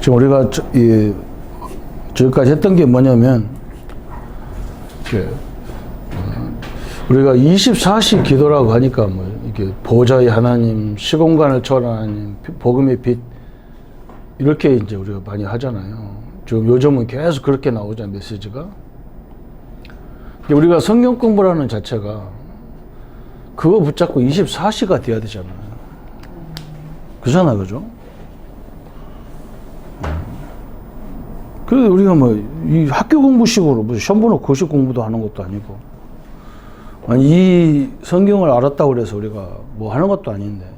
지금 우리가 지금까지 했던 게 뭐냐면, 우리가 24시 기도라고 하니까 뭐 이게 보좌의 하나님, 시공간을 초월한 하나님, 복음의 빛 이렇게 이제 우리가 많이 하잖아요. 지금 요즘은 계속 그렇게 나오잖아요, 메시지가. 우리가 성경 공부라는 자체가 그거 붙잡고 24시가 돼야 되잖아요. 그잖아, 그죠? 그래서 우리가 뭐, 이 학교 공부식으로, 무슨 시험 보는 고시 공부도 하는 것도 아니고, 아니, 이 성경을 알았다고 그래서 우리가 뭐 하는 것도 아닌데.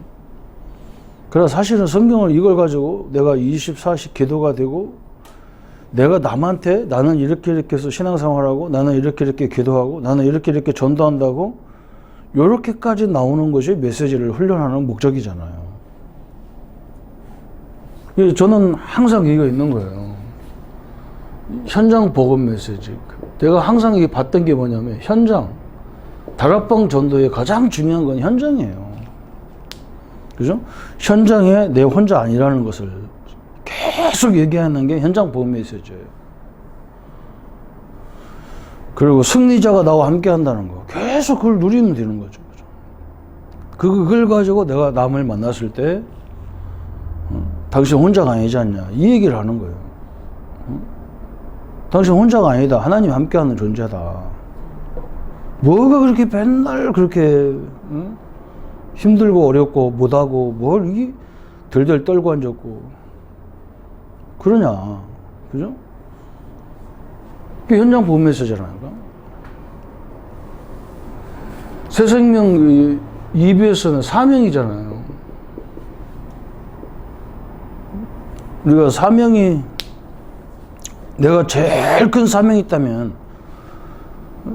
그래서 사실은 성경을 이걸 가지고 내가 24시 기도가 되고, 내가 남한테 나는 이렇게 해서 신앙생활하고, 나는 이렇게 기도하고, 나는 이렇게 전도한다고, 요렇게까지 나오는 것이 메시지를 훈련하는 목적이잖아요. 저는 항상 이거 있는 거예요. 현장 복음 메시지. 내가 항상 이게 봤던 게 뭐냐면, 현장. 다락방 전도의 가장 중요한 건 현장이에요. 그죠? 현장에 내 혼자 아니라는 것을 계속 얘기하는 게 현장 복음 메시지예요. 그리고 승리자가 나와 함께 한다는 거. 계속 그걸 누리면 되는 거죠. 그걸 가지고 내가 남을 만났을 때, 당신 혼자가 아니지 않냐. 이 얘기를 하는 거예요. 당신 혼자가 아니다. 하나님 함께하는 존재다. 뭐가 그렇게 맨날 그렇게 힘들고 어렵고 못하고 뭘 이게 덜덜 떨고 앉았고 그러냐. 그죠? 그게 현장 복음 메시지라니까. 새생명 EBS는 사명이잖아요. 우리가 사명이 내가 제일 큰 사명이 있다면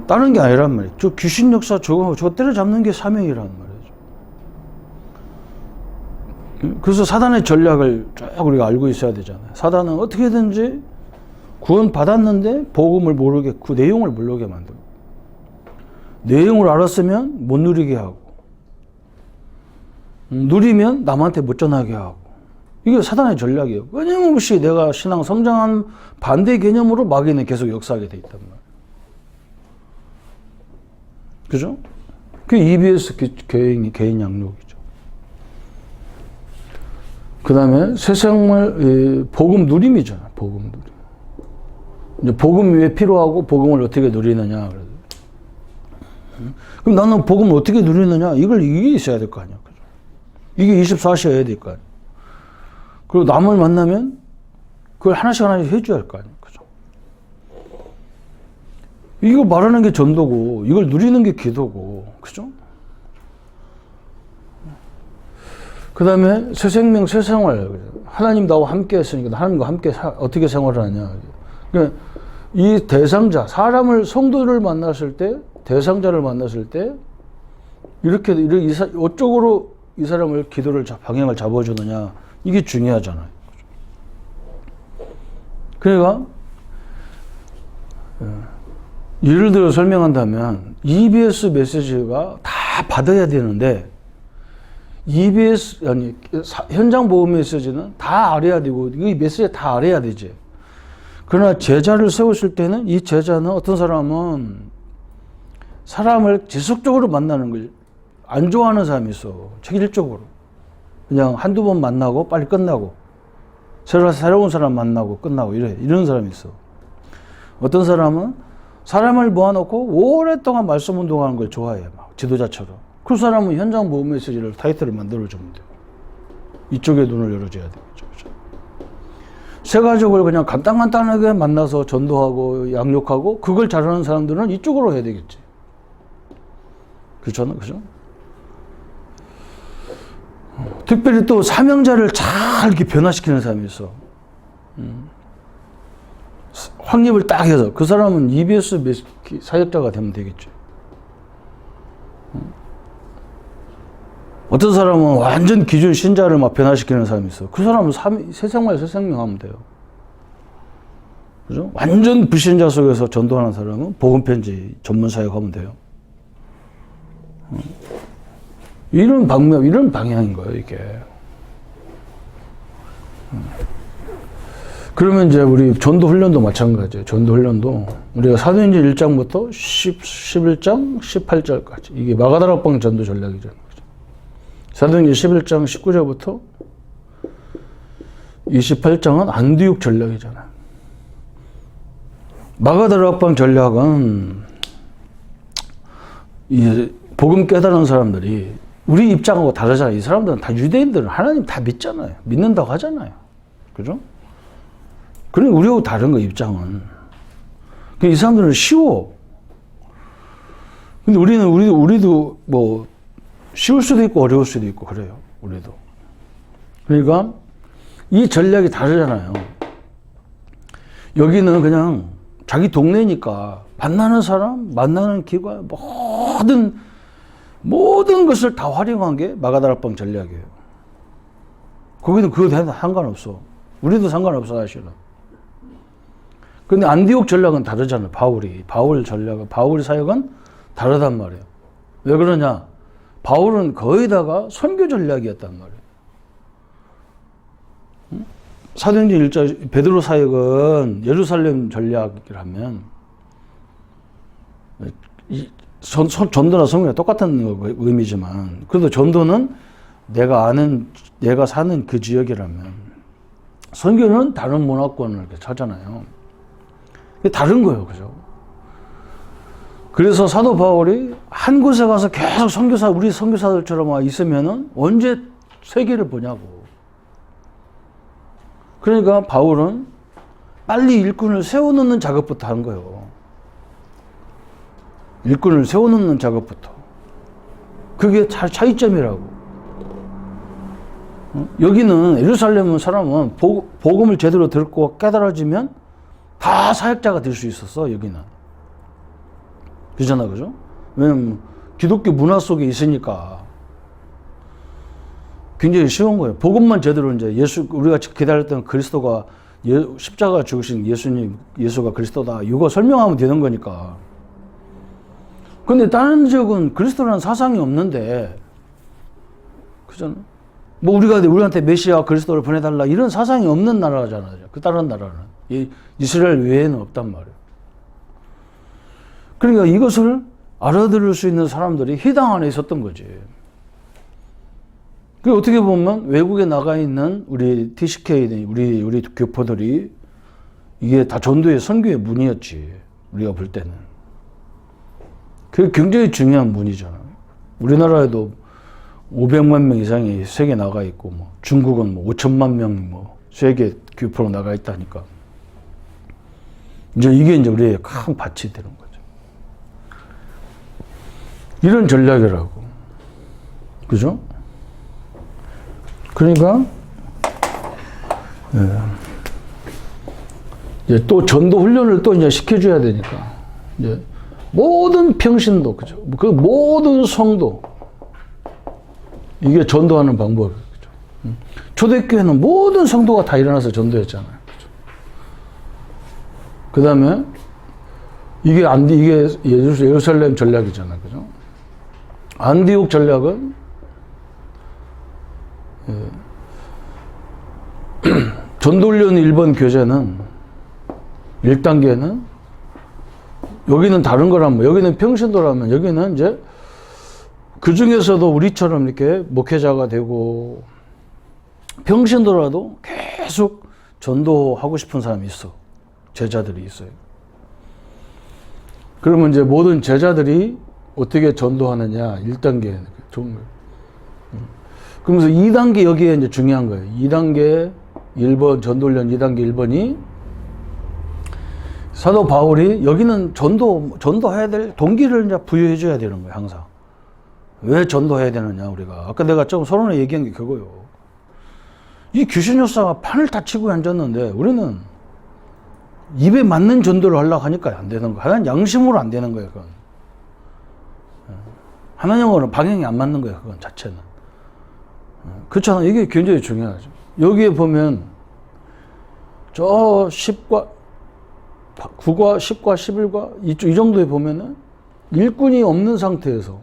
다른 게 아니란 말이에요. 저 귀신 역사 저거 때려잡는 게 사명이란 말이죠. 그래서 사단의 전략을 쭉 우리가 알고 있어야 되잖아요. 사단은 어떻게든지 구원 받았는데 복음을 모르게, 그 내용을 모르게 만들고, 내용을 알았으면 못 누리게 하고, 누리면 남한테 못 전하게 하고, 이게 사단의 전략이에요. 끊임없이 내가 신앙 성장한 반대 개념으로 마귀는 계속 역사하게 돼 있단 말이에요. 그죠? 그게 EBS 개인 양육이죠. 그 다음에 새생활, 복음 누림이잖아, 복음 누림. 이제 복음이 왜 필요하고 복음을 어떻게 누리느냐. 그럼 나는 복음을 어떻게 누리느냐? 이게 있어야 될 거 아니야. 그죠? 이게 24시여야 될 거 아니야. 그리고 남을 만나면 그걸 하나씩 해줘야 할 거 아니야. 그죠? 이거 말하는 게 전도고, 이걸 누리는 게 기도고, 그죠? 그 다음에 새 생명, 새 생활. 하나님 나와 함께 했으니까 하나님과 함께 어떻게 생활을 하냐. 그러니까 이 대상자, 성도를 만났을 때, 대상자를 만났을 때, 이렇게 이쪽으로 이 사람을 기도를, 방향을 잡아주느냐. 이게 중요하잖아요. 그러니까, 예를 들어 설명한다면, EBS 메시지가 다 받아야 되는데, 현장 보험 메시지는 다 알아야 되고, 이 메시지 다 알아야 되지. 그러나 제자를 세우실 때는 이 제자는 어떤 사람은 사람을 지속적으로 만나는 걸 안 좋아하는 사람이 있어. 체질적으로. 그냥 한두 번 만나고 빨리 끝나고, 새로운 사람 만나고 끝나고 이런 사람이 있어. 어떤 사람은 사람을 모아놓고 오랫동안 말씀 운동하는 걸 좋아해. 막 지도자처럼. 그 사람은 현장 보험 메시지를 타이틀을 만들어주면 돼요. 이쪽에 눈을 열어줘야 되겠죠. 그렇죠? 새 가족을 그냥 간단하게 만나서 전도하고 양육하고 그걸 잘하는 사람들은 이쪽으로 해야 되겠지. 그렇잖아, 그죠? 특별히 또 사명자를 잘 이렇게 변화시키는 사람이 있어. 확립을 딱 해서 그 사람은 EBS 사역자가 되면 되겠지. 어떤 사람은 완전 기존 신자를 막 변화시키는 사람이 있어. 그 사람은 새 생명 하면 돼요. 그죠? 완전 불신자 속에서 전도하는 사람은 복음편지 전문 사역하면 돼요. 이런 방향인 거예요, 이게. 그러면 이제 우리 전도 훈련도 마찬가지예요. 전도 훈련도 우리가 사도행전 1장부터 11장, 18절까지 이게 마가다락방 전도 전략이라는 거죠. 사도행전 11장 19절부터 28장은 안디옥 전략이잖아요. 마가다락방 전략은 이 복음 깨달은 사람들이 우리 입장하고 다르잖아요. 이 사람들은 다 유대인들은 하나님 다 믿잖아요. 믿는다고 하잖아요. 그죠? 그러니까 우리하고 다른 거 입장은. 이 사람들은 쉬워. 근데 우리도 뭐 쉬울 수도 있고 어려울 수도 있고 그래요. 우리도. 그러니까 이 전략이 다르잖아요. 여기는 그냥 자기 동네니까 만나는 사람, 만나는 기관, 모든 것을 다 활용한 게 마가다락방 전략이에요. 거기는 그거 상관없어. 우리도 상관없어, 사실은. 근데 안디옥 전략은 다르잖아요. 바울 사역은 다르단 말이에요. 왜 그러냐? 바울은 거의다가 선교 전략이었단 말이에요. 사도행전 1장 베드로 사역은 예루살렘 전략이라면 전도나 선교가 똑같은 의미지만 그래도 전도는 내가 사는 그 지역이라면 선교는 다른 문화권을 이렇게 찾잖아요. 다른 거예요. 그죠? 그래서 사도 바울이 한 곳에 가서 계속 우리 선교사들처럼 있으면은 언제 세계를 보냐고. 그러니까 바울은 빨리 일꾼을 세워놓는 작업부터 한 거예요. 일꾼을 세워놓는 작업부터. 그게 차이점이라고. 여기는 예루살렘 사람은 복음을 제대로 듣고 깨달아지면 다 사역자가 될 수 있었어. 여기는. 그잖아, 그죠? 왜냐면 기독교 문화 속에 있으니까 굉장히 쉬운 거예요. 복음만 제대로 이제 우리가 기다렸던 그리스도가 십자가 죽으신 예수가 그리스도다. 이거 설명하면 되는 거니까. 근데 다른 지역은 그리스도라는 사상이 없는데, 그잖아. 뭐 우리한테 메시아 그리스도를 보내달라 이런 사상이 없는 나라잖아요. 그 다른 나라는. 이스라엘 외에는 없단 말이에요. 그러니까 이것을 알아들을 수 있는 사람들이 회당 안에 있었던 거지. 그 어떻게 보면 외국에 나가 있는 우리 TCK, 우리 교포들이 이게 다 전도의 선교의 문이었지. 우리가 볼 때는. 그게 굉장히 중요한 문이잖아요. 우리나라에도 500만 명 이상이 세계에 나가 있고, 중국은 5천만 명 세계 교포로 나가 있다니까. 이게 우리의 큰 밭이 되는 거죠. 이런 전략이라고. 그죠? 그러니까, 이제 또 전도 훈련을 또 이제 시켜줘야 되니까. 이제 모든 평신도, 그죠? 그 모든 성도. 이게 전도하는 방법이죠. 초대교회는 모든 성도가 다 일어나서 전도했잖아요. 그죠? 그 다음에, 이게 예루살렘 전략이잖아요. 그죠? 안디옥 전략은, 전도훈련 1번 교재는 1단계는 여기는 다른 거라면 여기는 평신도라면 여기는 이제 그 중에서도 우리처럼 이렇게 목회자가 되고 평신도라도 계속 전도하고 싶은 사람이 있어. 제자들이 있어요. 그러면 이제 모든 제자들이 어떻게 전도하느냐 1단계 좋은 거예요. 그러면서 2단계 여기에 이제 중요한 거예요. 2단계 1번 전도훈련 2단계 1번이 사도 바울이 여기는 전도해야 될 동기를 이제 부여해 줘야 되는 거예요. 항상. 왜 전도해야 되느냐 우리가. 아까 내가 좀 서론에 얘기한 게 그거예요. 이 귀신 요사가 판을 다 치고 앉았는데 우리는 입에 맞는 전도를 하려고 하니까 안 되는 거예요. 하나님 양심으로 안 되는 거예요. 그건. 하나님으로는 방향이 안 맞는 거예요. 그건 자체는. 그렇잖아. 이게 굉장히 중요하죠. 여기에 보면 저 10과 9과 10과 11과 이 정도에 보면은 일꾼이 없는 상태에서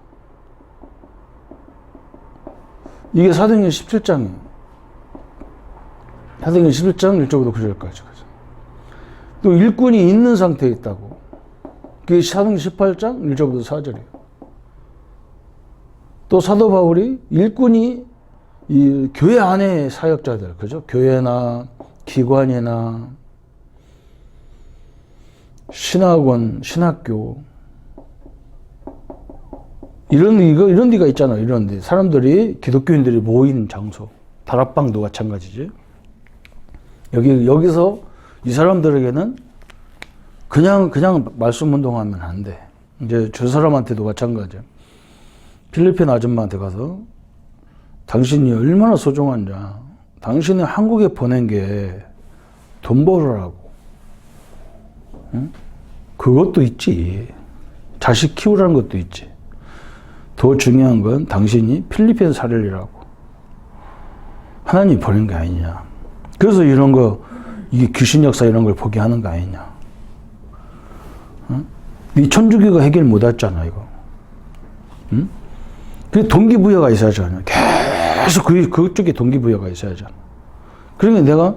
이게 사도행전 17장이에요. 사도행전 11장 1절부터 9절까지. 또 일꾼이 있는 상태에 있다고. 그게 사도행전 18장 1절부터 4절이에요. 또 사도 바울이 일꾼이 이 교회 안에 사역자들, 그죠? 교회나 기관이나 신학원, 신학교, 이런 데가 있잖아요. 이런 데. 사람들이, 기독교인들이 모인 장소. 다락방도 마찬가지지. 여기서 이 사람들에게는 그냥 말씀 운동하면 안 돼. 이제 저 사람한테도 마찬가지야. 필리핀 아줌마한테 가서 당신이 얼마나 소중한지, 당신이 한국에 보낸 게 돈 벌으라고. 응? 그것도 있지. 자식 키우라는 것도 있지. 더 중요한 건 당신이 필리핀 살리라고. 하나님이 보낸 게 아니냐. 그래서 이런 거, 이게 귀신 역사 이런 걸 보게 하는 거 아니냐. 응? 이 천주교가 해결 못 했잖아, 이거. 응? 그 동기부여가 있어야잖아. 계속 그쪽에 동기부여가 있어야잖아. 그러니까 내가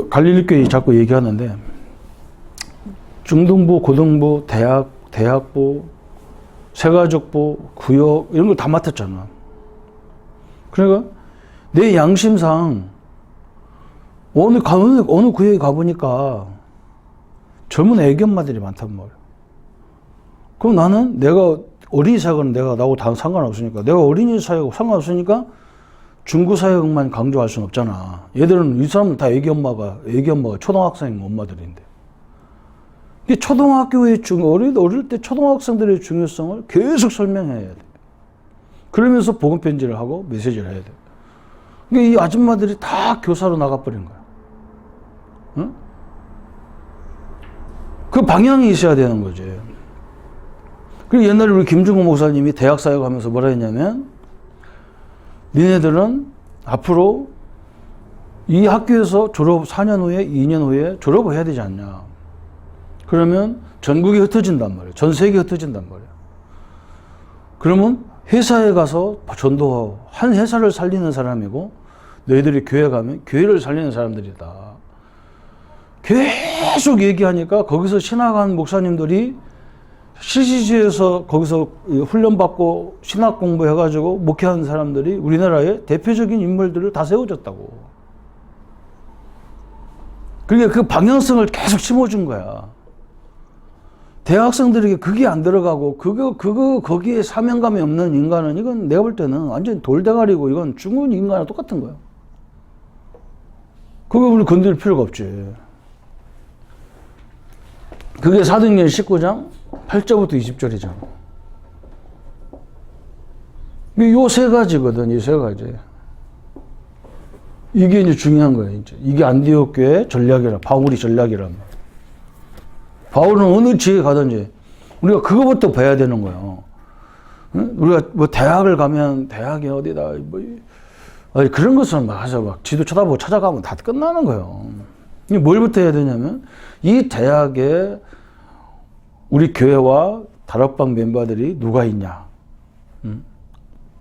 갈릴리교회 자꾸 얘기하는데, 중등부, 고등부, 대학부, 새가족부, 구역, 이런 걸 다 맡았잖아. 그러니까 내 양심상 어느 구역에 가보니까 젊은 애기 엄마들이 많단 말이야. 그럼 나는 내가 어린이 사역은 나하고 다 상관없으니까, 내가 어린이 사역 상관없으니까 중고 사역만 강조할 수는 없잖아. 얘들은, 이 사람은 다 애기 엄마가 초등학생 엄마들인데. 이 초등학교의 어릴 때 초등학생들의 중요성을 계속 설명해야 돼. 그러면서 복음 편지를 하고 메시지를 해야 돼. 그러니까 이 아줌마들이 다 교사로 나가버린 거야. 응? 그 방향이 있어야 되는 거지. 그리고 옛날에 우리 김중호 목사님이 대학 사역하면서 뭐라 했냐면, 니네들은 앞으로 이 학교에서 4년 후에, 2년 후에 졸업을 해야 되지 않냐. 그러면 전국에 흩어진단 말이에요. 전 세계에 흩어진단 말이에요. 그러면 회사에 가서 전도하고, 한 회사를 살리는 사람이고, 너희들이 교회 가면 교회를 살리는 사람들이다. 계속 얘기하니까 거기서 신학한 목사님들이 CCC에서 거기서 훈련받고 신학 공부해가지고 목회하는 사람들이 우리나라의 대표적인 인물들을 다 세워줬다고. 그러니까 그 방향성을 계속 심어준 거야. 대학생들에게 그게 안 들어가고, 거기에 사명감이 없는 인간은, 이건 내가 볼 때는 완전히 돌대가리고, 이건 죽은 인간과 똑같은 거야. 그거 우리 건드릴 필요가 없지. 그게 사도행전 19장 8절부터 20절이잖아. 요 세 가지거든, 이 세 가지. 이게 이제 중요한 거야, 이제. 이게 안디옥 교회 전략이라, 바울이 전략이란 말이야. 바울은 어느 지에 가든지 우리가 그거부터 봐야 되는 거예요. 응? 우리가 뭐 대학을 가면 대학이 어디다, 아니, 그런 것은 막 해서 막 지도 쳐다보고 찾아가면 다 끝나는 거예요. 뭘부터 해야 되냐면, 이 대학에 우리 교회와 다락방 멤버들이 누가 있냐. 응?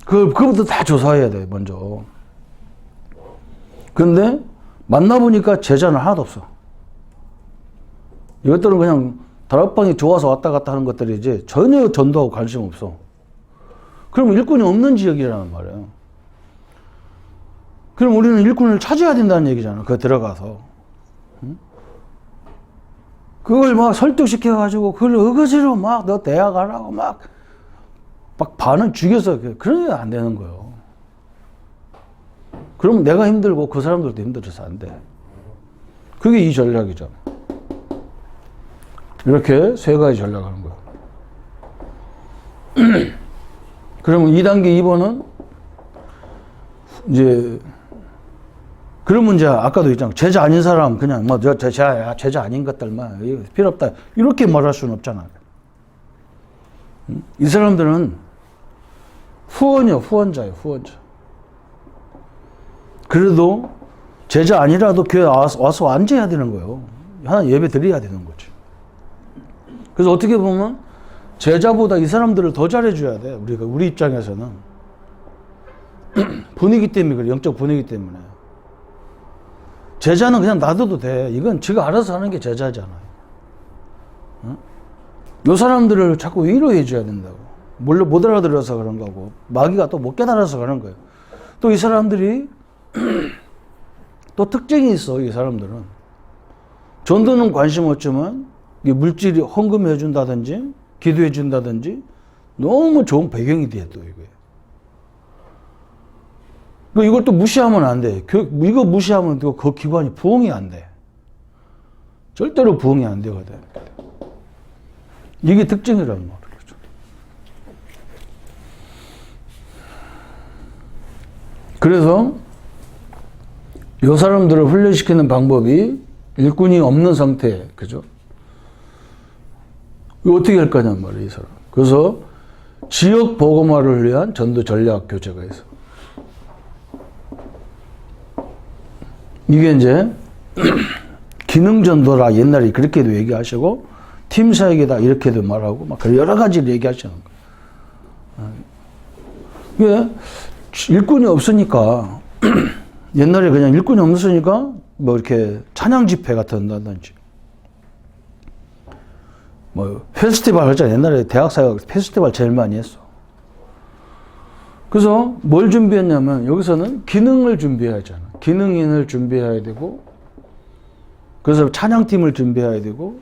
그거부터 다 조사해야 돼, 먼저. 근데 만나보니까 제자는 하나도 없어. 이것들은 그냥 다락방이 좋아서 왔다 갔다 하는 것들이지 전혀 전도하고 관심 없어. 그러면 일꾼이 없는 지역이라는 말이에요. 그럼 우리는 일꾼을 찾아야 된다는 얘기잖아. 그거 들어가서. 응? 그걸 막 설득시켜가지고 그걸 어거지로 막 너 대학 가라고 막 반은 죽여서 그런 게 안 되는 거예요. 그러면 내가 힘들고 그 사람들도 힘들어서 안 돼. 그게 이 전략이잖아. 이렇게 세 가지 전략하는 거야. 그러면 2단계 2번은 이제, 그러면 이제 아까도 있잖아. 제자 아닌 사람 그냥 뭐 제자 아닌 것들만 필요 없다. 이렇게 말할 수는 없잖아. 이 사람들은 후원자예요, 후원자. 그래도 제자 아니라도 교회 와서 앉아야 되는 거예요. 하나 예배 드려야 되는 거지. 그래서 어떻게 보면 제자보다 이 사람들을 더 잘해줘야 돼. 우리 입장에서는. 분위기 때문에 그래. 영적 분위기 때문에. 제자는 그냥 놔둬도 돼. 이건 지가 알아서 하는 게 제자잖아요. 어? 요 사람들을 자꾸 위로해 줘야 된다고. 물론 못 알아들어서 그런 거고, 마귀가 또 못 깨달아서 그런 거예요. 또 이 사람들이 또 특징이 있어. 이 사람들은 전도는 관심 없지만 물질이 헌금해 준다든지 기도해 준다든지 너무 좋은 배경이 돼. 또 이걸 또 무시하면 안 돼. 이거 무시하면 또 그 기관이 부흥이 안 돼. 절대로 부흥이 안 되거든. 이게 특징이란 말이죠. 그래서 이 사람들을 훈련시키는 방법이 일꾼이 없는 상태, 그죠? 이거 어떻게 할 거냔 말이에요, 이 사람. 그래서 지역 복음화를 위한 전도 전략 교재가 있어. 이게 이제 기능 전도라 옛날에 그렇게도 얘기하시고 팀 사역이다 이렇게도 말하고 막 여러 가지를 얘기하시는 거예요. 이게 일꾼이 없으니까 옛날에 그냥 일꾼이 없으니까 뭐 이렇게 찬양 집회 같은다든지 뭐 페스티벌 하잖아요. 옛날에 대학 사역 페스티벌 제일 많이 했어. 그래서 뭘 준비했냐면 여기서는 기능을 준비해야 하잖아. 기능인을 준비해야 되고 그래서 찬양팀을 준비해야 되고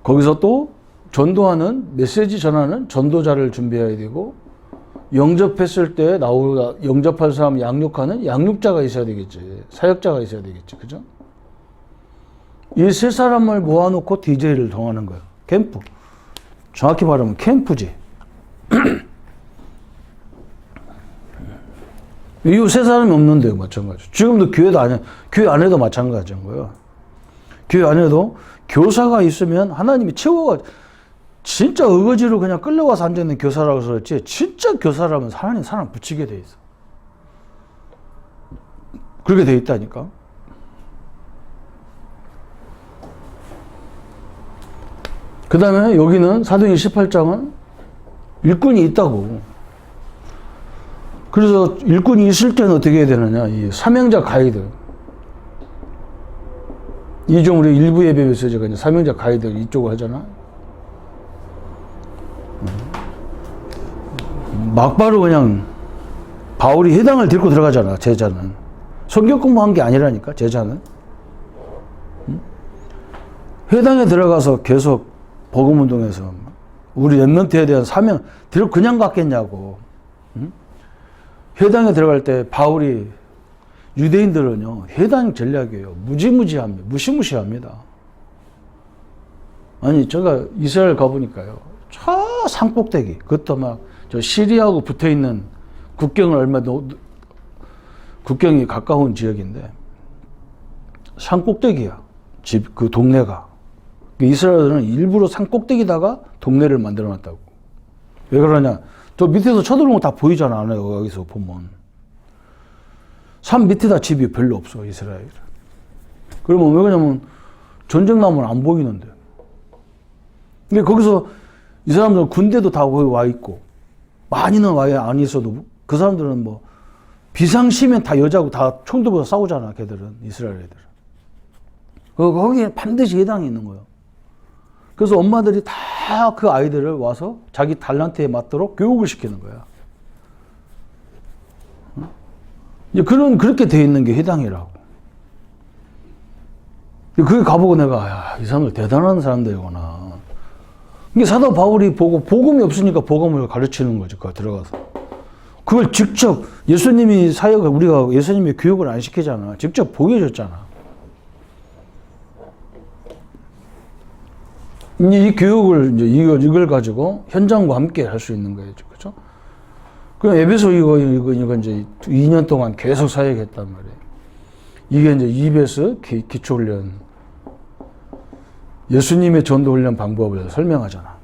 거기서 또 전도하는 메시지 전하는 전도자를 준비해야 되고 영접했을 때 영접할 사람 양육하는 양육자가 있어야 되겠지. 사역자가 있어야 되겠지. 그죠? 이 세 사람을 모아놓고 DJ를 통하는 거예요. 캠프. 정확히 말하면 캠프지. 이 세 사람이 없는데요. 마찬가지. 지금도 교회 안에도 마찬가지인 거예요. 교회 안에도 교사가 있으면 하나님이 채워가 진짜 어거지로 그냥 끌려와서 앉아있는 교사라고 그랬지 진짜 교사라면 하나님 사람 붙이게 돼 있어. 그렇게 돼 있다니까. 그 다음에 여기는 사도행전 18장은 일꾼이 있다고. 그래서 일꾼이 있을 때는 어떻게 해야 되느냐. 이 사명자 가이드. 이종 우리 일부 예배 메시지가 이제 사명자 가이드 이쪽을 하잖아. 막바로 그냥 바울이 회당을 데리고 들어가잖아. 제자는 성경 공부한 게 아니라니까. 제자는 회당에 들어가서 계속 복음운동에서 우리 렘넌트에 대한 사명 그냥 갔겠냐고. 회당에 들어갈 때 바울이 유대인들은요 회당 전략이에요. 무지무지합니다. 무시무시합니다. 아니 제가 이스라엘 가보니까요 저 산꼭대기 그것도 막 저 시리아하고 붙어있는 국경이 가까운 지역인데 산꼭대기야. 그 동네가. 이스라엘은 일부러 산꼭대기다가 동네를 만들어 놨다고. 왜 그러냐. 저 밑에서 쳐들어오는 거 다 보이잖아. 여기서 보면. 산 밑에다 집이 별로 없어. 이스라엘. 그러면 왜 그러냐면 전쟁 나면 안 보이는데. 근데 거기서 이 사람들은 군대도 다 거기 와 있고 많이는 와 안 있어도 그 사람들은 뭐 비상시면 다 여자고 다 총 들고 싸우잖아. 걔들은 이스라엘 애들은. 거기에 반드시 해당이 있는 거예요. 그래서 엄마들이 다 그 아이들을 와서 자기 달란트에 맞도록 교육을 시키는 거야. 이제 그렇게 돼 있는 게 해당이라고. 그게 가보고 내가, 이 사람들 대단한 사람들이구나. 이게 사도 바울이 보고, 복음이 없으니까 복음을 가르치는 거죠. 그 들어가서. 그걸 직접, 예수님이 우리가 예수님이 교육을 안 시키잖아. 직접 보여줬잖아. 이 교육을 이제 이걸 가지고 현장과 함께 할 수 있는 거예요. 그죠? 그 에베소 이거 이제 2년 동안 계속 사역했단 말이에요. 이게 이제 EBS 기초훈련, 예수님의 전도훈련 방법을 설명하잖아.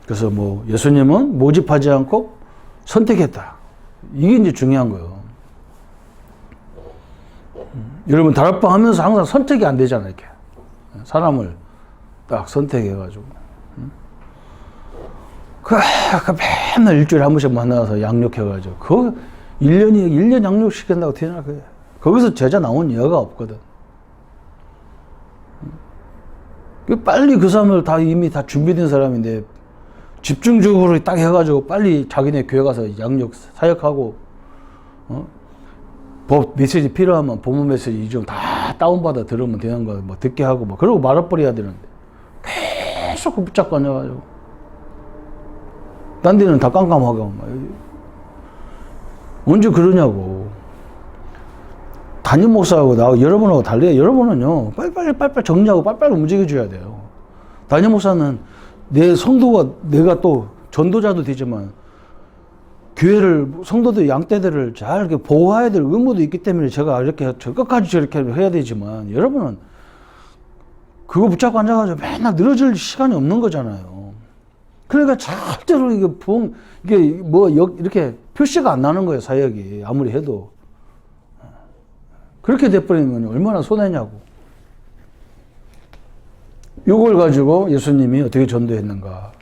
그래서 뭐 예수님은 모집하지 않고 선택했다. 이게 이제 중요한 거예요. 여러분 다락방 하면서 항상 선택이 안 되잖아요. 이렇게 사람을 딱 선택해가지고. 맨날 일주일에 한 번씩 만나서 양육해가지고. 1년 양육시킨다고 되나, 그게. 거기서 제자 나온 예가 없거든. 빨리 그 사람들 다 이미 다 준비된 사람인데 집중적으로 딱 해가지고 빨리 자기네 교회 가서 양육 사역하고 법 메시지 필요하면 법문 메시지 이 좀 다 다운받아 들으면 되는 거 뭐 듣게 하고 뭐 그러고 말아버려야 되는데 계속 붙잡고 앉아가지고 딴 데는 다 깜깜하고 언제 그러냐고. 담임 목사하고 나 여러분하고 달라요. 여러분은요 빨리빨리 정리하고 빨리빨리 움직여줘야 돼요. 담임 목사는 내 성도가 내가 또 전도자도 되지만 교회를 성도들 양떼들을 잘 이렇게 보호해야 될 의무도 있기 때문에 제가 이렇게 저 끝까지 저렇게 해야 되지만 여러분은 그거 붙잡고 앉아가지고 맨날 늘어질 시간이 없는 거잖아요. 그러니까 절대로 이게 뭐 이렇게 표시가 안 나는 거예요. 사역이 아무리 해도. 그렇게 돼버리면 얼마나 손해냐고. 이걸 가지고 예수님이 어떻게 전도했는가.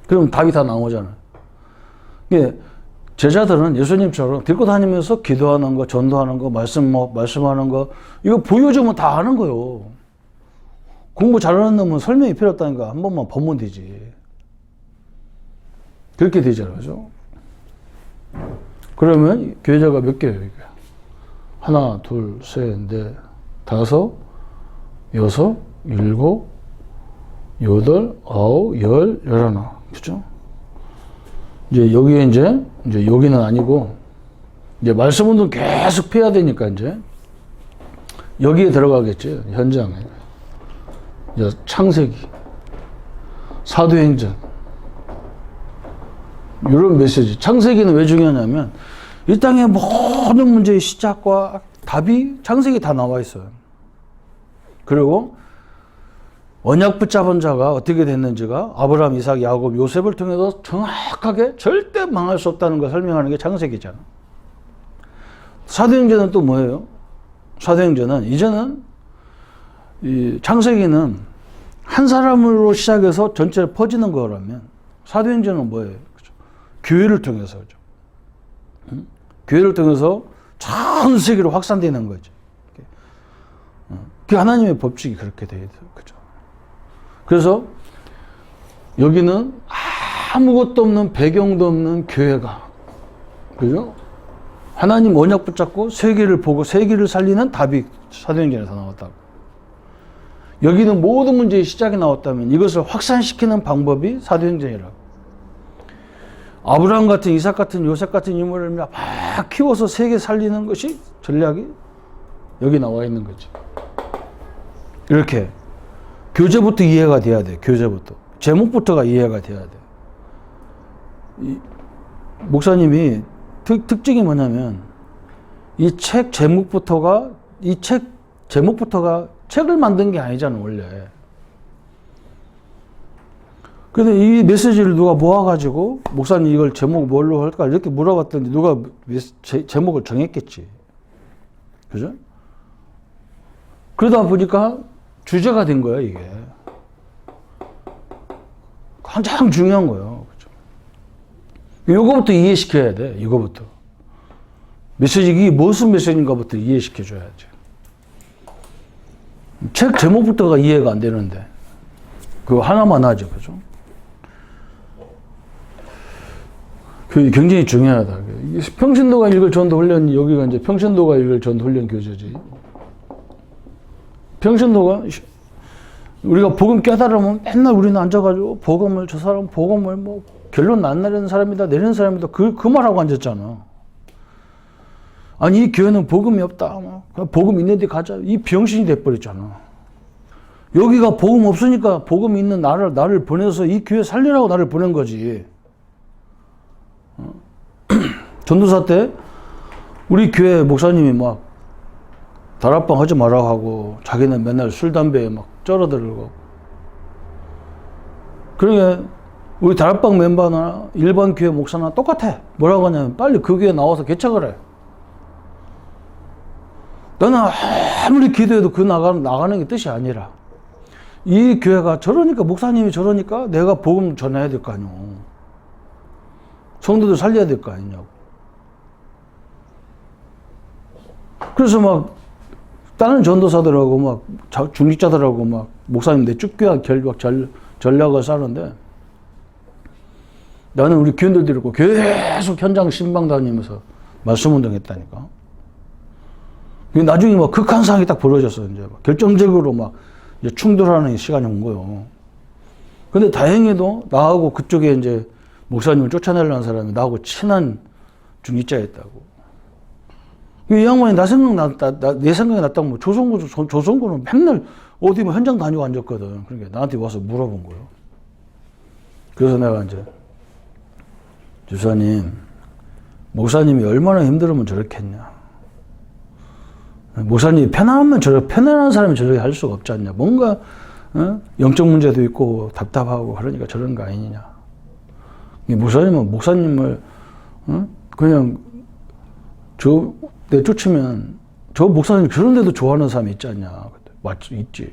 그럼 답이 다 나오잖아요. 이게 제자들은 예수님처럼 들고 다니면서 기도하는 거, 전도하는 거, 말씀하는 거, 이거 보여주면 다 아는 거요. 공부 잘하는 놈은 설명이 필요 없다니까 한 번만 보면 되지. 그렇게 되잖아요. 그죠? 그러면 교회자가 몇 개예요, 이게? 하나, 둘, 셋, 넷, 다섯, 여섯, 일곱, 여덟, 아홉, 열, 열하나. 그죠? 이제 여기에 이제 여기는 아니고, 이제 말씀 운동 계속 펴야 되니까 이제 여기에 들어가겠지, 현장에. 이제 창세기, 사도행전. 이런 메시지. 창세기는 왜 중요하냐면, 이 땅의 모든 문제의 시작과 답이 창세기 다 나와 있어요. 그리고 언약 붙잡은 자가 어떻게 됐는지가 아브라함, 이삭, 야곱, 요셉을 통해서 정확하게 절대 망할 수 없다는 걸 설명하는 게 창세기잖아. 사도행전은 또 뭐예요? 사도행전은 이제는 이 창세기는 한 사람으로 시작해서 전체로 퍼지는 거라면 사도행전은 뭐예요? 그렇죠? 교회를 통해서. 그렇죠? 교회를 통해서 전 세계로 확산되는 거죠. 그 하나님의 법칙이 그렇게 되어 있어요. 그죠? 그래서 여기는 아무것도 없는 배경도 없는 교회가, 그죠? 하나님 언약 붙잡고 세계를 보고 세계를 살리는 답이 사도행전에서 나왔다고. 여기는 모든 문제의 시작이 나왔다면 이것을 확산시키는 방법이 사도행전이라고. 아브라함 같은, 이삭 같은, 요셉 같은 인물을 막 키워서 세계 살리는 것이 전략이 여기 나와 있는 거지. 이렇게 교재부터 이해가 돼야 돼. 교재부터. 제목부터가 이해가 돼야 돼. 목사님이 특징이 뭐냐면 이 책 제목부터가 책을 만든 게 아니잖아, 원래. 근데 이 메시지를 누가 모아가지고 목사님 이걸 제목 뭘로 할까 이렇게 물어봤더니 누가 제목을 정했겠지. 그죠? 그러다 보니까 주제가 된 거야, 이게. 가장 중요한 거예요. 그죠? 이거부터 이해시켜야 돼, 이거부터. 이게 무슨 메시지인가부터 이해시켜줘야지. 책 제목부터가 이해가 안 되는데. 그거 하나만 하죠, 그죠? 그게 굉장히 중요하다. 평신도가 읽을 전도 훈련, 여기가 이제 평신도가 읽을 전도 훈련 교재지. 평신도가, 우리가 복음 깨달으면 맨날 우리는 앉아가지고 복음을, 저 사람 복음을 뭐 결론 안 내리는 사람이다, 내리는 사람이다, 그 말하고 앉았잖아. 아니, 이 교회는 복음이 없다. 그냥 복음 있는데 가자. 이 병신이 돼버렸잖아. 여기가 복음 없으니까 복음이 있는 나를 보내서 이 교회 살리라고 나를 보낸 거지. 전도사 때 우리 교회 목사님이 막 다락방 하지 말라고 하고 자기는 맨날 술, 담배에 막 쩔어들고. 그러게 우리 다락방 멤버나 일반 교회 목사나 똑같아. 뭐라고 하냐면 빨리 그 교회 나와서 개척을 해. 너는 아무리 기도해도 그 나가는 게 뜻이 아니라 이 교회가 저러니까 목사님이 저러니까 내가 복음 전해야 될 거 아니오. 성도들 살려야 될 거 아니냐고. 그래서 막 다른 전도사들하고 막 중직자들하고 막 목사님 내 쫓겨야 전략을 짜는데 나는 우리 교인들 데리고 계속 현장 신방 다니면서 말씀 운동했다니까. 나중에 막 극한 상황이 딱 벌어졌어. 이제 막 결정적으로 막 이제 충돌하는 시간이 온 거예요. 근데 다행히도 나하고 그쪽에 이제 목사님을 쫓아내려는 사람이 나하고 친한 중직자였다고. 이 양반이 내 생각이 났다고 뭐 조성구는 맨날 어디 뭐 현장 다니고 앉았거든. 그러니까 나한테 와서 물어본 거예요. 그래서 내가 이제 주사님, 목사님이 얼마나 힘들으면 저렇게 했냐. 목사님이 편안한 사람이 저렇게 할 수가 없지 않냐. 뭔가, 영적 문제도 있고 답답하고 그러니까 저런 거 아니냐. 목사님을, 그냥, 내쫓으면, 저 목사님 저런데도 좋아하는 사람이 있지 않냐. 맞지, 있지.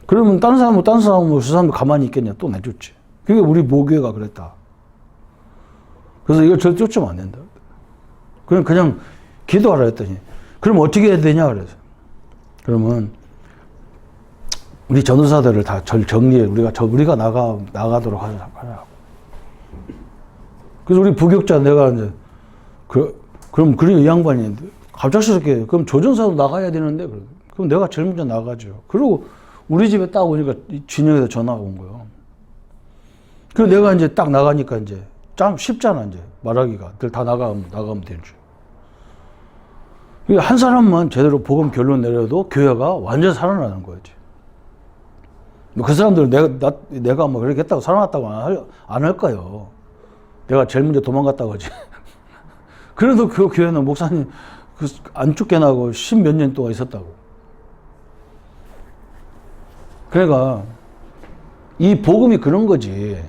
그러면 다른 사람은 저 사람도 가만히 있겠냐. 또 내쫓지. 그게 우리 모교회가 그랬다. 그래서 이걸 절대 쫓으면 안 된다. 그냥 기도하라 했더니, 그럼 어떻게 해야 되냐 그래서. 그러면 우리 전도사들을 다 정리해. 우리가 나가도록 하자고. 그래서 우리 부격자 내가 이제 그럼 이 양반이 갑작스럽게 그럼 조전사도 나가야 되는데 그럼 내가 제일 먼저 나가죠. 그리고 우리 집에 딱 오니까 진영에서 전화가 온 거예요. 그래서 내가 이제 딱 나가니까 이제 참 쉽잖아 이제 말하기가. 다 나가면 되지. 한 사람만 제대로 복음 결론 내려도 교회가 완전 살아나는 거지. 그 사람들은 내가 뭐 그렇게 했다고 살아났다고 안 할 거예요. 내가 제일 먼저 도망갔다고 하지. 그래도 그 교회는 목사님 안 쫓겨나고 10몇 년 동안 있었다고. 그러니까 이 복음이 그런 거지.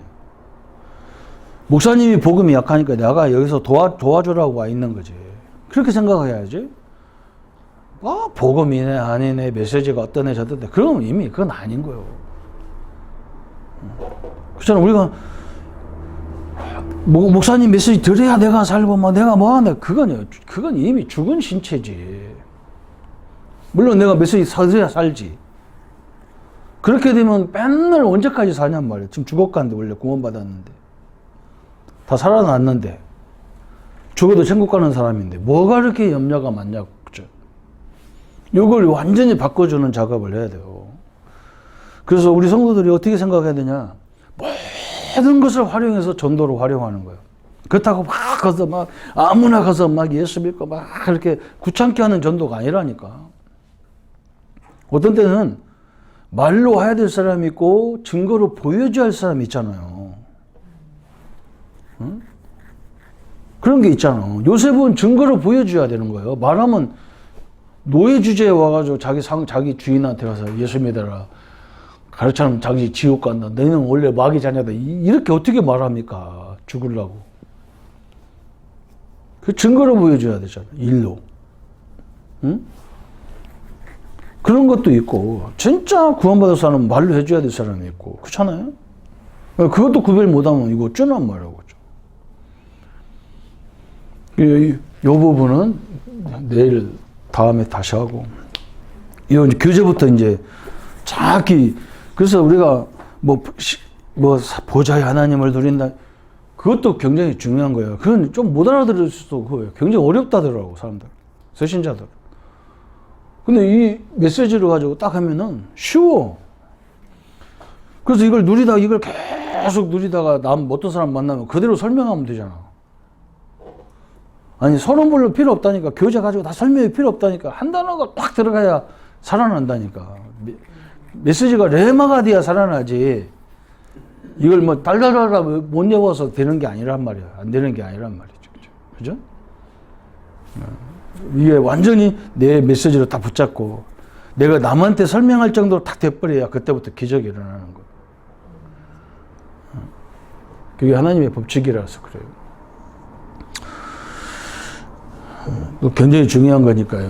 목사님이 복음이 약하니까 내가 여기서 도와주라고 와 있는 거지. 그렇게 생각해야지. 복음이네 아니네 메시지가 어떠네 저떠네 그러면 이미 그건 아닌 거예요. 그렇잖아. 우리가 목사님 메시지 들어야 내가 살고 내가 뭐하네 그건 이미 죽은 신체지. 물론 내가 메시지 들어야 살지. 그렇게 되면 맨날 언제까지 사냔 말이야. 지금 죽었간데 원래 구원받았는데 다 살아났는데 죽어도 천국 가는 사람인데 뭐가 그렇게 염려가 많냐고. 그죠? 이걸 완전히 바꿔주는 작업을 해야 돼요. 그래서 우리 성도들이 어떻게 생각해야 되냐. 모든 것을 활용해서 전도로 활용하는 거예요. 그렇다고 막 아무나 가서 막 예수 믿고 막 그렇게 귀찮게 하는 전도가 아니라니까. 어떤 때는 말로 해야 될 사람이 있고 증거로 보여줘야 할 사람이 있잖아요. 응? 그런 게 있잖아. 요셉은 증거로 보여줘야 되는 거예요. 말하면 노예 주제에 와가지고 자기 주인한테 가서 예수 믿어라. 가르쳐면 자기 지옥 간다. 너희는 원래 마귀 자녀다. 이렇게 어떻게 말합니까? 죽으려고. 그 증거로 보여줘야 되잖아. 일로. 응? 그런 것도 있고, 진짜 구원받을 사람은 말로 해줘야 될 사람이 있고, 그렇잖아요? 그것도 구별 못하면 이거 어쩌란 말이라고. 이 부분은 내일 다음에 다시 하고, 이런 교제부터 이제 정확히, 그래서 우리가 뭐 보좌의 하나님을 누린다. 그것도 굉장히 중요한 거예요. 그건 좀 못 알아들을 수도 그거예요. 굉장히 어렵다더라고, 사람들. 서신자들. 근데 이 메시지를 가지고 딱 하면은 쉬워. 그래서 이걸 계속 누리다가 어떤 사람 만나면 그대로 설명하면 되잖아. 아니, 서론 볼로 필요 없다니까. 교재 가지고 다 설명이 필요 없다니까. 한 단어가 딱 들어가야 살아난다니까. 메시지가 레마가 돼야 살아나지. 이걸 뭐 달달달달 못 외워서 되는 게 아니란 말이야. 안 되는 게 아니란 말이죠. 그죠? 이게 완전히 내 메시지로 딱 붙잡고 내가 남한테 설명할 정도로 딱 돼버려야 그때부터 기적이 일어나는 거예요. 그게 하나님의 법칙이라서 그래요. 굉장히 중요한 거니까요.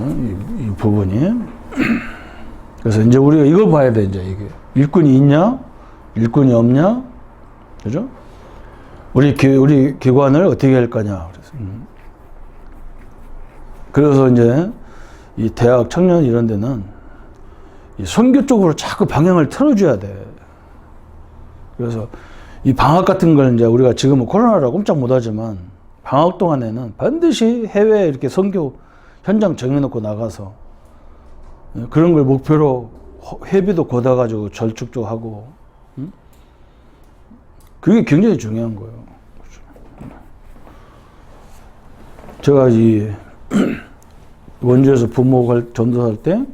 이 부분이. 그래서 이제 우리가 이걸 봐야 돼. 이제 이게 일꾼이 있냐, 일꾼이 없냐, 그죠? 우리 기관을 어떻게 할 거냐. 그래서 이제 이 대학 청년 이런 데는 이 선교 쪽으로 자꾸 방향을 틀어줘야 돼. 그래서 이 방학 같은 걸 이제 우리가 지금은 코로나라 꼼짝 못하지만 방학 동안에는 반드시 해외에 이렇게 선교 현장 정해놓고 나가서 그런 걸 목표로 회비도 걷어가지고 절축도 하고, 그게 굉장히 중요한 거예요. 제가 이 원주에서 부목을 전도할 때,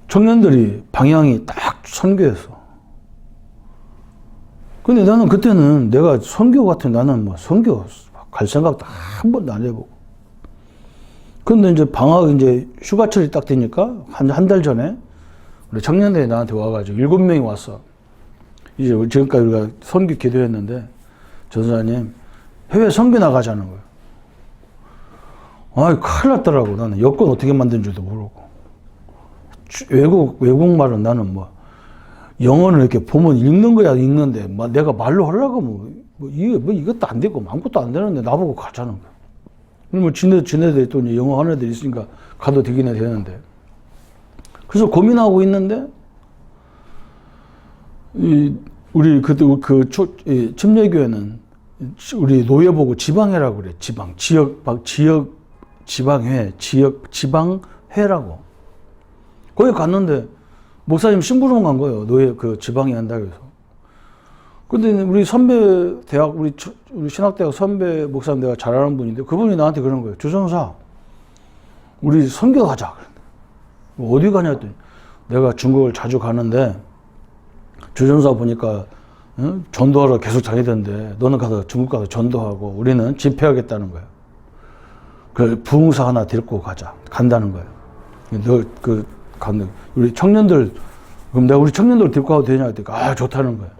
청년들이 방향이 딱 선교였어. 근데 나는 그때는 내가 선교 같은, 나는 뭐 선교 갈 생각도 한 번도 안 해보고. 근데 이제 방학 이제 휴가철이 딱 되니까 한 달 전에 우리 청년들이 나한테 와가지고 7명이 왔어. 이제 지금까지 우리가 선교 기도했는데, 전사님, 해외 선교 나가자는 거예요. 아이, 큰일 났더라고. 나는 여권 어떻게 만드는지도 모르고. 외국말은 나는 뭐, 영어를 이렇게 보면 읽는 거야, 읽는데, 내가 말로 하려고 이것도 안 되고, 아무것도 안 되는데, 나보고 가자는 거야. 그러면 지네들이 또 영어 하는 애들이 있으니까 가도 되긴 되는데. 그래서 고민하고 있는데, 우리 침례교회는 우리 노예 보고 지방회라고 그래. 지방회라고. 거기 갔는데 목사님 심부름 간 거예요. 노예 지방회 한다고 해서. 근데 우리 선배 대학, 우리 신학대학 선배 목사님 내가 잘 아는 분인데 그분이 나한테 그런 거예요. 주전사, 우리 선교 가자. 어디 가냐 했더니 내가 중국을 자주 가는데 주전사 보니까 전도하러 계속 다니던데 너는 가서 중국 가서 전도하고 우리는 집회하겠다는 거야. 그 부흥사 하나 데리고 간다는 거예요. 우리 청년들, 그럼 내가 우리 청년들 데리고 가도 되냐 했더니 좋다는 거야.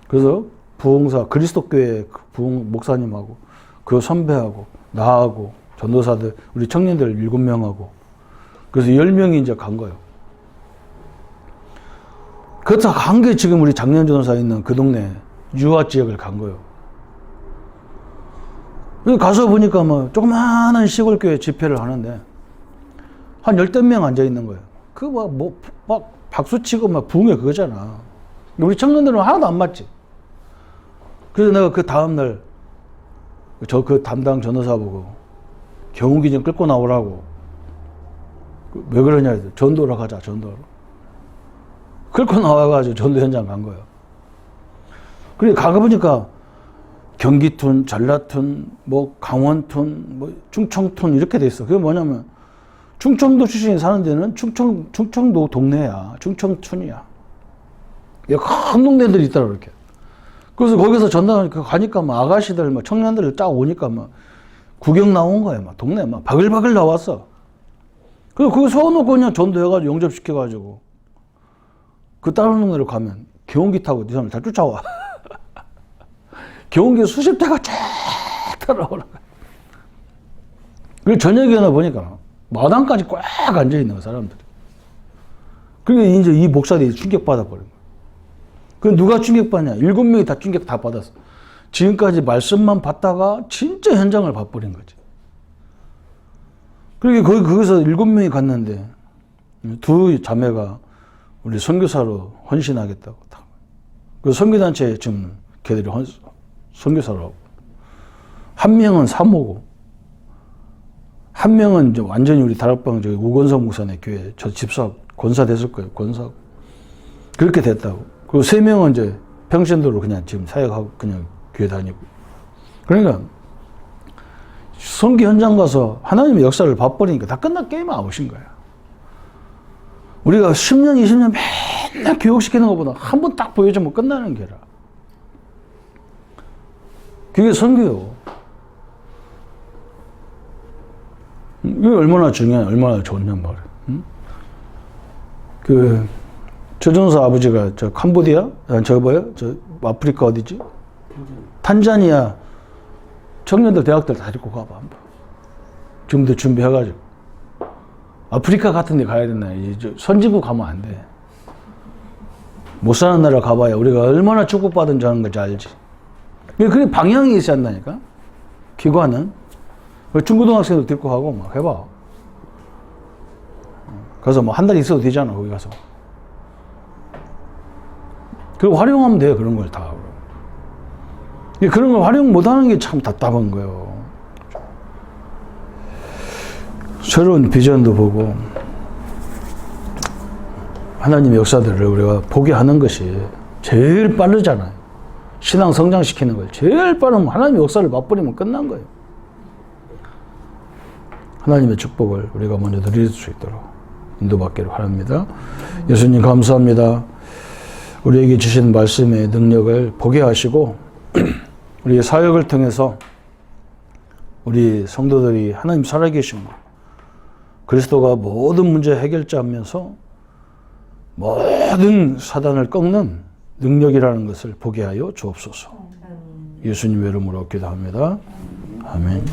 그래서 부흥사 그리스도교회 부흥 목사님하고 그 선배하고 나하고 전도사들 우리 청년들 7명하고 그래서 10명이 이제 간 거예요. 그래서 간 게 지금 우리 장년 전도사 있는 그 동네 유아 지역을 간 거예요. 가서 보니까 뭐 조그마한 시골 교회 집회를 하는데 한 10명 앉아 있는 거예요. 막 박수 치고 막 부흥회 그거잖아. 우리 청년들은 하나도 안 맞지. 그래서 내가 그 다음날 그 담당 전도사 보고 경운기 좀 끌고 나오라고. 왜 그러냐 해서 전도하러 가자, 전도하러. 끌고 나와가지고 전도 현장 간 거예요. 그래 가보니까 경기툰, 전라툰, 뭐 강원툰, 뭐 충청툰 이렇게 돼 있어. 그게 뭐냐면 충청도 출신이 사는 데는 충청도 동네야. 충청툰이야. 큰 동네들이 있더라 그렇게. 그래서 거기서 전당하니까 가니까 막 아가씨들, 막 청년들 쫙 오니까 막 구경 나온 거야. 막 동네 막 바글바글 나왔어. 그래서 그거 세워놓고 그냥 전도해가지고 영접시켜가지고 그 다른 동네로 가면 경운기 타고 이 사람을 다 쫓아와. 경운기 수십 대가 쫙 따라오는 거야. 그리고 저녁에나 보니까 마당까지 꽉 앉아있는 거야, 사람들이. 그게 이제 이 목사들이 충격받아버린 거야. 그 누가 충격받냐? 7명이 다 충격 다 받았어. 지금까지 말씀만 받다가 진짜 현장을 봐버린 거지. 그러니까 거기서 7명이 갔는데, 2 자매가 우리 선교사로 헌신하겠다고. 그 선교단체에 지금 걔들이 선교사로 하고. 1명은 사모고, 1명은 이제 완전히 우리 다락방 우건성 목사네 교회 저 집사 권사 됐을 거예요. 권사. 그렇게 됐다고. 그리고 3명은 이제 평신도로 그냥 지금 사역하고 그냥 교회 다니고. 그러니까 선교 현장 가서 하나님의 역사를 봐버리니까 다 끝난 게임 아웃인 거야. 우리가 10년, 20년 맨날 교육시키는 것보다 한 번 딱 보여주면 끝나는 게라. 그게 선교요. 이게 얼마나 중요해, 얼마나 좋냐 말이야. 응? 조전사 아버지가 저 캄보디아? 아프리카 어디지? 탄자니아 청년들 대학들 다 데리고 가봐. 한번. 지금도 준비해가지고. 아프리카 같은 데 가야 된다. 선진국 가면 안 돼. 못 사는 나라 가봐야 우리가 얼마나 축복받은 줄 아는 건지 알지. 그게 방향이 있어야 한다니까. 기관은. 중고등학생도 데리고 가고 막 해봐. 그래서 뭐 한 달 있어도 되잖아, 거기 가서. 그리고 활용하면 돼요, 그런 걸 다. 그런 걸 활용 못 하는 게 참 답답한 거예요. 새로운 비전도 보고, 하나님의 역사들을 우리가 보게 하는 것이 제일 빠르잖아요. 신앙 성장시키는 걸 제일 빠르면 하나님의 역사를 맛보리면 끝난 거예요. 하나님의 축복을 우리가 먼저 누릴 수 있도록 인도받기를 바랍니다. 예수님 감사합니다. 우리에게 주신 말씀의 능력을 보게 하시고 우리의 사역을 통해서 우리 성도들이 하나님 살아계신 것, 그리스도가 모든 문제 해결자면서 모든 사단을 꺾는 능력이라는 것을 보게 하여 주옵소서. 예수님의 이름으로 기도합니다. 아멘.